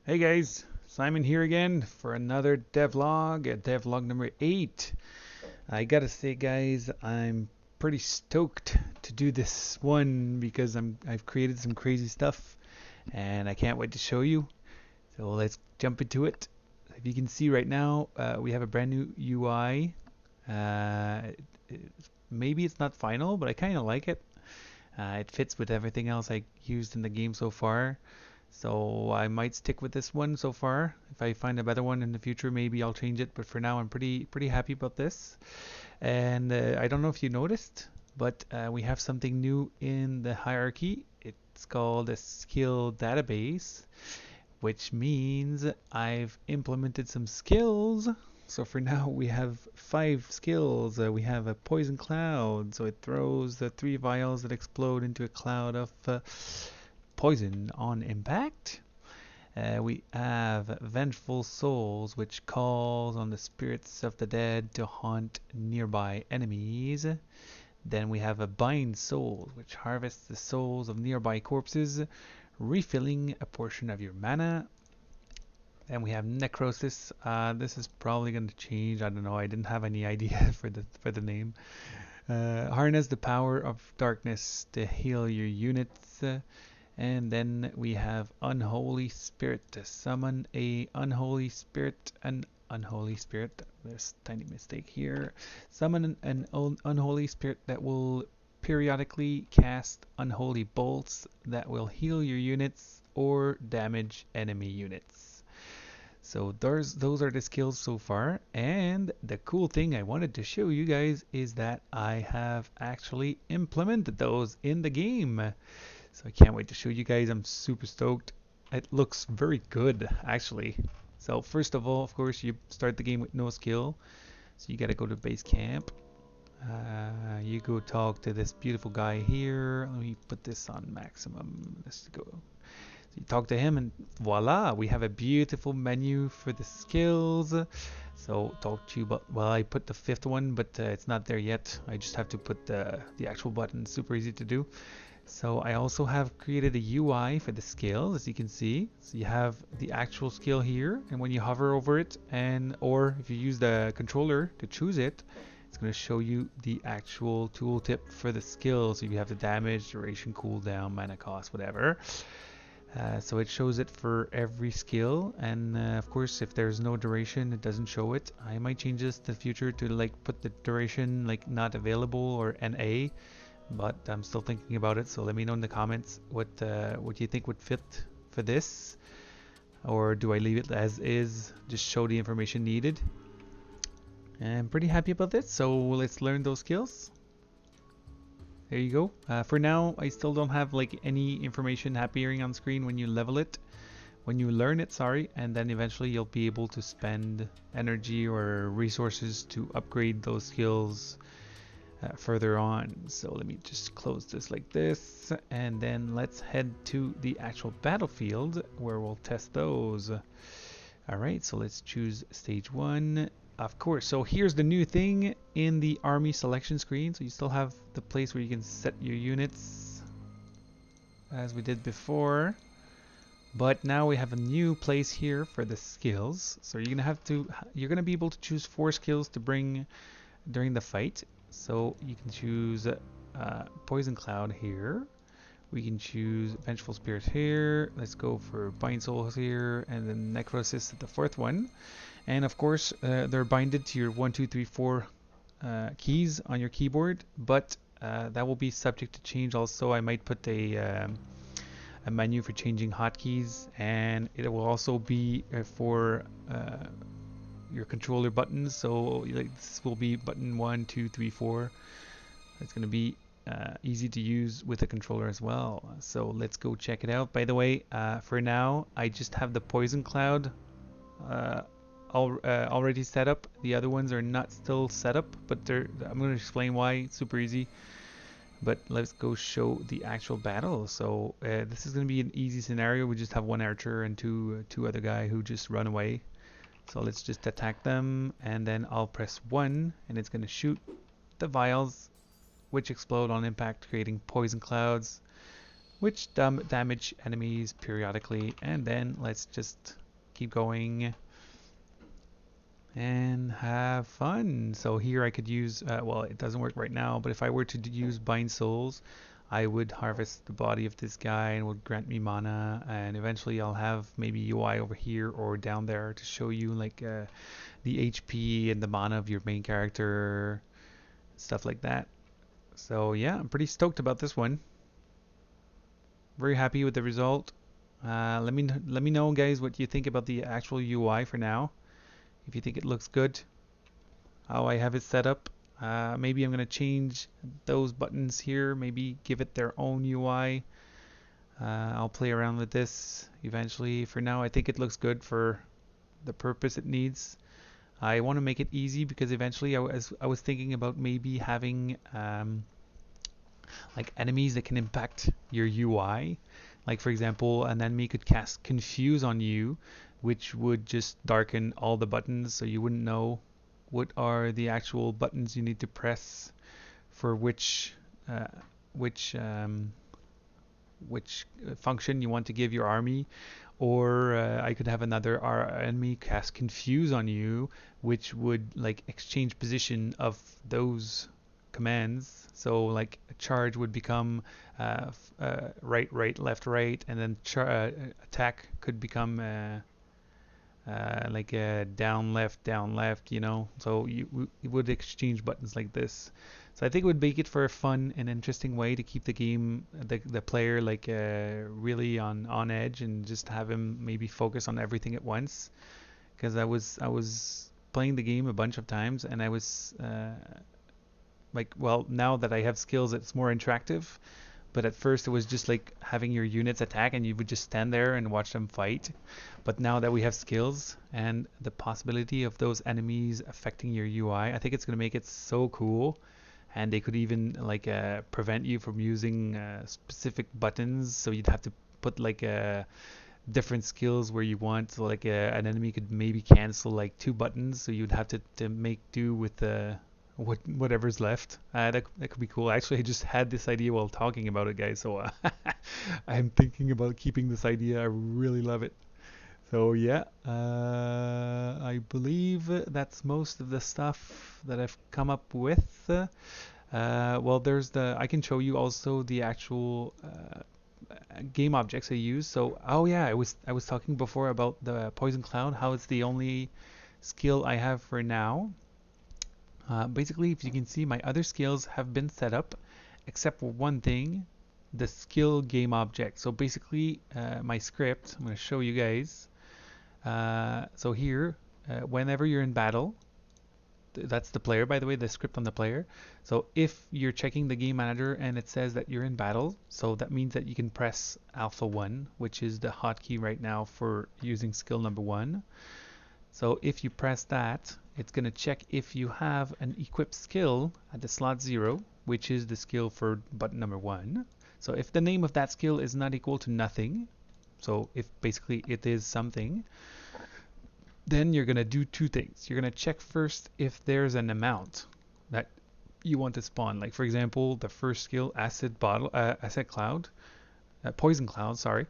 Hey guys, Simon here again for another devlog, devlog number 8. I gotta say guys, I'm pretty stoked to do this one because I've created some crazy stuff and I can't wait to show you. So let's jump into it. If you can see right now, we have a brand new UI. Uh, Maybe it's not final, but I kind of like it. It fits with everything else I used in the game so far. So I might stick with this one so far. If I find a better one in the future, maybe I'll change it. But for now, I'm pretty happy about this. And I don't know if you noticed, but we have something new in the hierarchy. It's called a skill database, which means I've implemented some skills. So for now, we have 5 skills. We have a poison cloud, so it throws the 3 vials that explode into a cloud of poison on impact. We have Vengeful Souls, which calls on the spirits of the dead to haunt nearby enemies. Then we have a Bind Souls, which harvests the souls of nearby corpses, refilling a portion of your mana. Then we have Necrosis. This is probably going to change. I don't know. I didn't have any idea for the name. Harness the power of darkness to heal your units. And then we have Unholy Spirit to summon a Unholy Spirit, an Unholy Spirit. There's a tiny mistake here. Summon an Unholy Spirit that will periodically cast Unholy Bolts that will heal your units or damage enemy units. So those are the skills so far. And the cool thing I wanted to show you guys is that I have actually implemented those in the game. So I can't wait to show you guys. I'm super stoked. It looks very good, actually. So first of all, of course, you start the game with no skill. So you got to go to base camp. You go talk to this beautiful guy here. Let me put this on maximum. Let's go. So you talk to him and voila, we have a beautiful menu for the skills. So talk to you about, well, I put the 5th one, but it's not there yet. I just have to put the actual button. Super easy to do. So I also have created a UI for the skill, as you can see. So you have the actual skill here, and when you hover over it, or if you use the controller to choose it, it's going to show you the actual tooltip for the skill. So you have the damage, duration, cooldown, mana cost, whatever. So it shows it for every skill, and of course, if there's no duration, it doesn't show it. I might change this in the future to like put the duration like not available or NA. But I'm still thinking about it, so let me know in the comments what you think would fit for this, or do I leave it as is, just show the information needed. And I'm pretty happy about this, so let's learn those skills. There you go. For now, I still don't have like any information appearing on screen when you level it, when you learn it, sorry, and then eventually you'll be able to spend energy or resources to upgrade those skills further on. So let me just close this like this, and then let's head to the actual battlefield where we'll test those. Alright, so let's choose stage 1. Of course, so here's the new thing in the army selection screen. So you still have the place where you can set your units as we did before, but now we have a new place here for the skills. So you're gonna be able to choose 4 skills to bring during the fight. So you can choose Poison Cloud here. We can choose Vengeful Spirit here. Let's go for Bind Souls here, and then Necrosis at the 4th one. And of course, they're binded to your 1, 2, 3, 4 keys on your keyboard, but that will be subject to change. Also, I might put a menu for changing hotkeys, and it will also be for your controller buttons. So like, this will be button 1, 2, 3, 4. It's going to be easy to use with a controller as well. So let's go check it out. By the way, for now, I just have the Poison Cloud already set up. The other ones are not still set up, but I'm going to explain why. It's super easy. But let's go show the actual battle. So this is going to be an easy scenario. We just have 1 archer and two other guy who just run away. So let's just attack them, and then I'll press 1, and it's going to shoot the vials, which explode on impact, creating poison clouds, which damage enemies periodically. And then let's just keep going and have fun. So here I could use, well, it doesn't work right now, but if I were to use Bind Souls, I would harvest the body of this guy and would grant me mana, and eventually I'll have maybe UI over here or down there to show you like the HP and the mana of your main character, stuff like that. So yeah, I'm pretty stoked about this one. Very happy with the result. Let me know, guys, what you think about the actual UI for now. If you think it looks good, how I have it set up. Maybe I'm gonna change those buttons here. Maybe give it their own UI. I'll play around with this eventually. For now, I think it looks good for the purpose it needs. I want to make it easy because eventually I was thinking about maybe having like enemies that can impact your UI. Like for example, an enemy could cast Confuse on you, which would just darken all the buttons so you wouldn't know what are the actual buttons you need to press for which function you want to give your army. Or I could have another enemy cast Confuse on you, which would like exchange position of those commands. So like a charge would become right, right, left, right, and then attack could become like down, left, you know. So you would exchange buttons like this. So I think it would make it for a fun and interesting way to keep the game, the player like really on edge, and just have him maybe focus on everything at once. Because I was playing the game a bunch of times, and I was like, well, now that I have skills, it's more interactive. But at first it was just like having your units attack and you would just stand there and watch them fight. But now that we have skills and the possibility of those enemies affecting your UI, I think it's going to make it so cool. And they could even like prevent you from using specific buttons. So you'd have to put like different skills where you want. So like an enemy could maybe cancel like 2 buttons. So you'd have to make do with whatever's left. That could be cool. Actually, I just had this idea while talking about it, guys. So I'm thinking about keeping this idea. I really love it. So yeah, I believe that's most of the stuff that I've come up with. Well, I can show you also the actual game objects I use. So, oh yeah, I was talking before about the Poison Cloud, how it's the only skill I have for now. Basically, if you can see, my other skills have been set up, except for one thing, the skill game object. So basically, my script, I'm going to show you guys. So here, whenever you're in battle, that's the player, by the way, the script on the player. So if you're checking the game manager and it says that you're in battle, so that means that you can press Alpha 1, which is the hotkey right now for using skill number 1. So if you press that, it's going to check if you have an equipped skill at the slot 0, which is the skill for button number 1. So if the name of that skill is not equal to nothing, so if basically it is something, then you're going to do 2 things. You're going to check first if there's an amount that you want to spawn. Like for example, the first skill, Poison Cloud, sorry.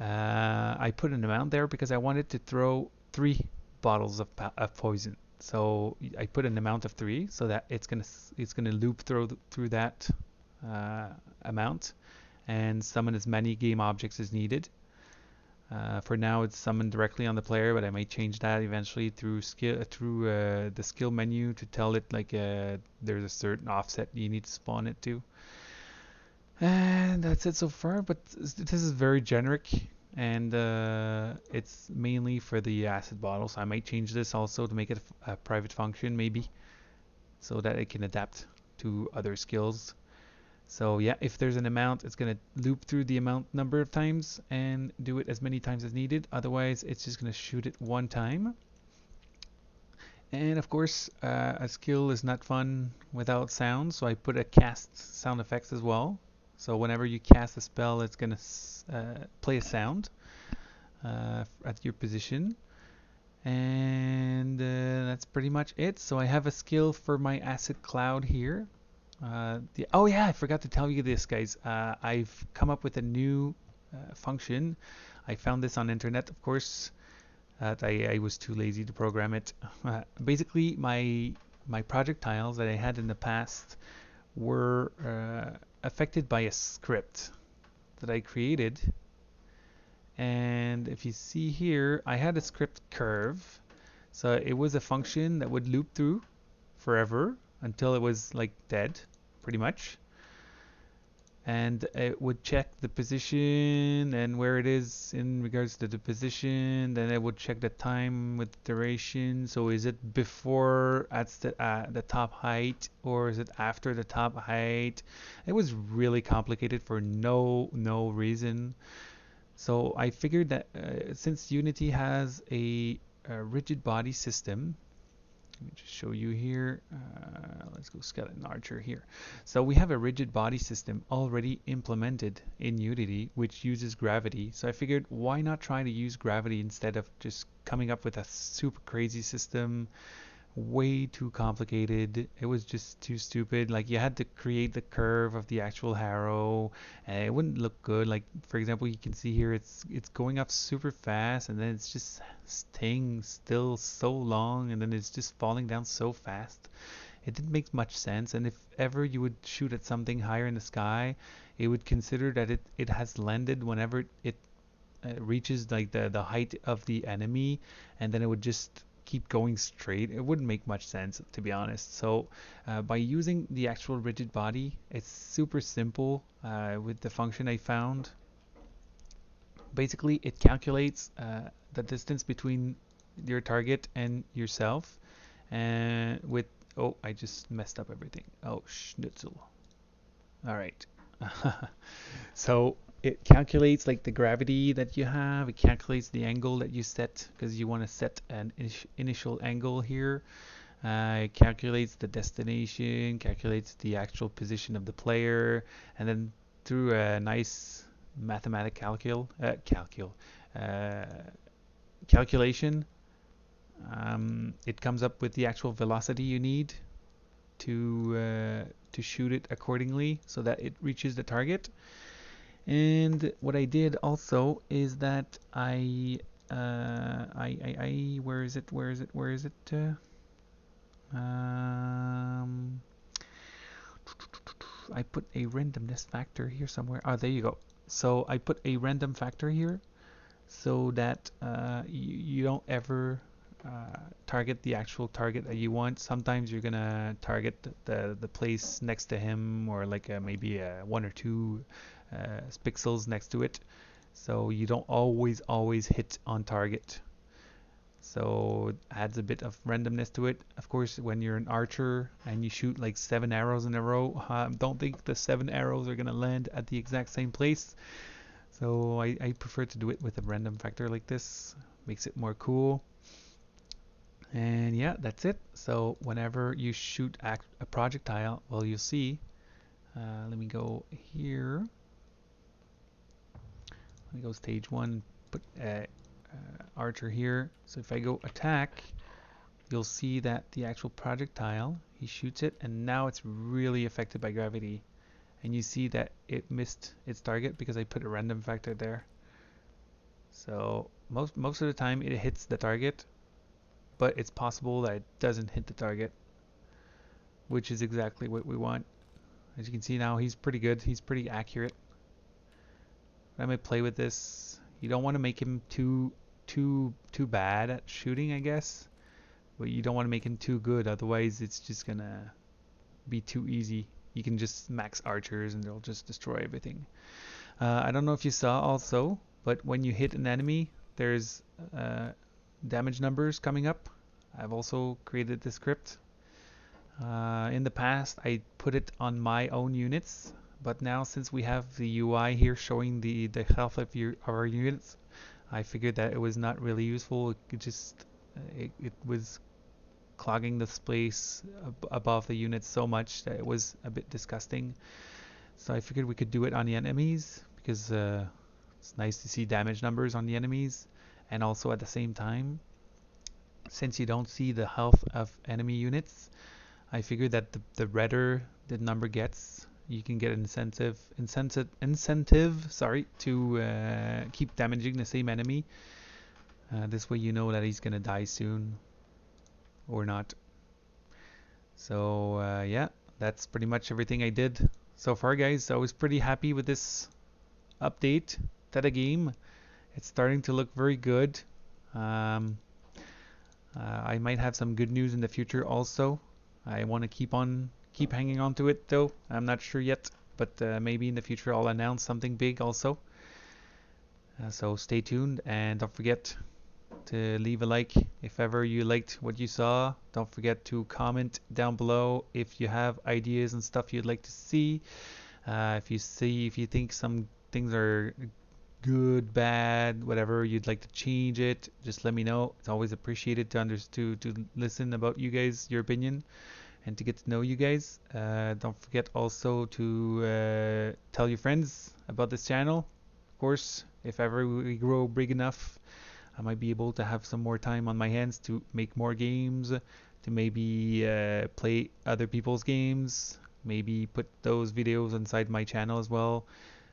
I put an amount there because I wanted to throw 3 bottles of poison. So I put an amount of 3 so that it's gonna loop through that amount and summon as many game objects as needed. For now, it's summoned directly on the player, but I might change that eventually through the skill menu to tell it like there's a certain offset you need to spawn it to. And that's it so far. But this is very generic. And it's mainly for the acid bottle, so I might change this also to make it a private function maybe, so that it can adapt to other skills. So yeah, if there's an amount, it's going to loop through the amount number of times and do it as many times as needed. Otherwise, it's just going to shoot it 1 time. And of course, a skill is not fun without sound, so I put a cast sound effects as well. So whenever you cast a spell, it's going to play a sound at your position. And that's pretty much it. So I have a skill for my Acid Cloud here. Oh yeah, I forgot to tell you this, guys. I've come up with a new function. I found this on internet, of course. I was too lazy to program it. Basically, my projectiles that I had in the past were affected by a script that I created. And if you see here, I had a script curve. So it was a function that would loop through forever until it was like dead, pretty much. And it would check the position and where it is in regards to the position. Then it would check the time with duration. So is it before at the top height, or is it after the top height? It was really complicated for no reason. So I figured that since Unity has a rigid body system, let me just show you here. Let's go skeleton archer here. So we have a rigid body system already implemented in Unity, which uses gravity. So I figured, why not try to use gravity instead of just coming up with a super crazy system? Way too complicated. It was just too stupid. Like, you had to create the curve of the actual arrow, and it wouldn't look good. Like, for example, you can see here it's going up super fast, and then it's just staying still so long, and then it's just falling down so fast. It didn't make much sense. And if ever you would shoot at something higher in the sky, it would consider that it has landed whenever it reaches like the height of the enemy, and then it would just keep going straight. It wouldn't make much sense, to be honest. So by using the actual rigid body, it's super simple with the function I found. Basically, it calculates the distance between your target and yourself, and with oh, I just messed up everything. Oh, schnitzel. All right. So it calculates like the gravity that you have. It calculates the angle that you set, because you want to set an initial angle here. It calculates the destination, calculates the actual position of the player, and then through a nice mathematical calculation, it comes up with the actual velocity you need to shoot it accordingly so that it reaches the target. And what I did also is that where is it? I put a randomness factor here somewhere. Oh, there you go. So I put a random factor here so that you don't ever target the actual target that you want. Sometimes you're gonna target the place next to him, or like maybe one or two pixels next to it, so you don't always hit on target. So it adds a bit of randomness to it. Of course, when you're an archer and you shoot like 7 arrows in a row, don't think the 7 arrows are gonna land at the exact same place. So I prefer to do it with a random factor like this. Makes it more cool. And yeah, that's it. So whenever you shoot a projectile, well, you'll see. Let me go here. Let me go stage 1, put archer here. So if I go attack, you'll see that the actual projectile, he shoots it, and now it's really affected by gravity. And you see that it missed its target because I put a random factor there. So most of the time it hits the target, but it's possible that it doesn't hit the target, which is exactly what we want. As you can see now, he's pretty good. He's pretty accurate. I might play with this. You don't want to make him too bad at shooting, I guess, but you don't want to make him too good. Otherwise, it's just gonna be too easy. You can just max archers and they'll just destroy everything. I don't know if you saw also, but when you hit an enemy, there's damage numbers coming up. I've also created the script. In the past, I put it on my own units, but now since we have the UI here showing the health of our units, I figured that it was not really useful. It was clogging the space above the units so much that it was a bit disgusting. So I figured we could do it on the enemies, because it's nice to see damage numbers on the enemies, and also at the same time, since you don't see the health of enemy units, I figured that the redder the number gets, you can get an incentive, sorry, to keep damaging the same enemy. This way you know that he's gonna die soon or not. So yeah, that's pretty much everything I did so far, guys. I was pretty happy with this update to the game. It's starting to look very good. Um, I might have some good news in the future also. I want to keep hanging on to it though. I'm not sure yet, but maybe in the future I'll announce something big also. So stay tuned and don't forget to leave a like if ever you liked what you saw. Don't forget to comment down below if you have ideas and stuff you'd like to see. If you think some things are good, bad, whatever you'd like to change it, just let me know. It's always appreciated to listen about you guys, your opinion, and to get to know you guys. Don't forget also to tell your friends about this channel. Of course, if ever we grow big enough, I might be able to have some more time on my hands to make more games, to maybe play other people's games, maybe put those videos inside my channel as well.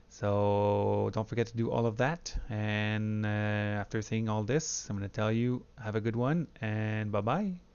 So don't forget to do all of that. And after saying all this, I'm going to tell you, have a good one and bye bye.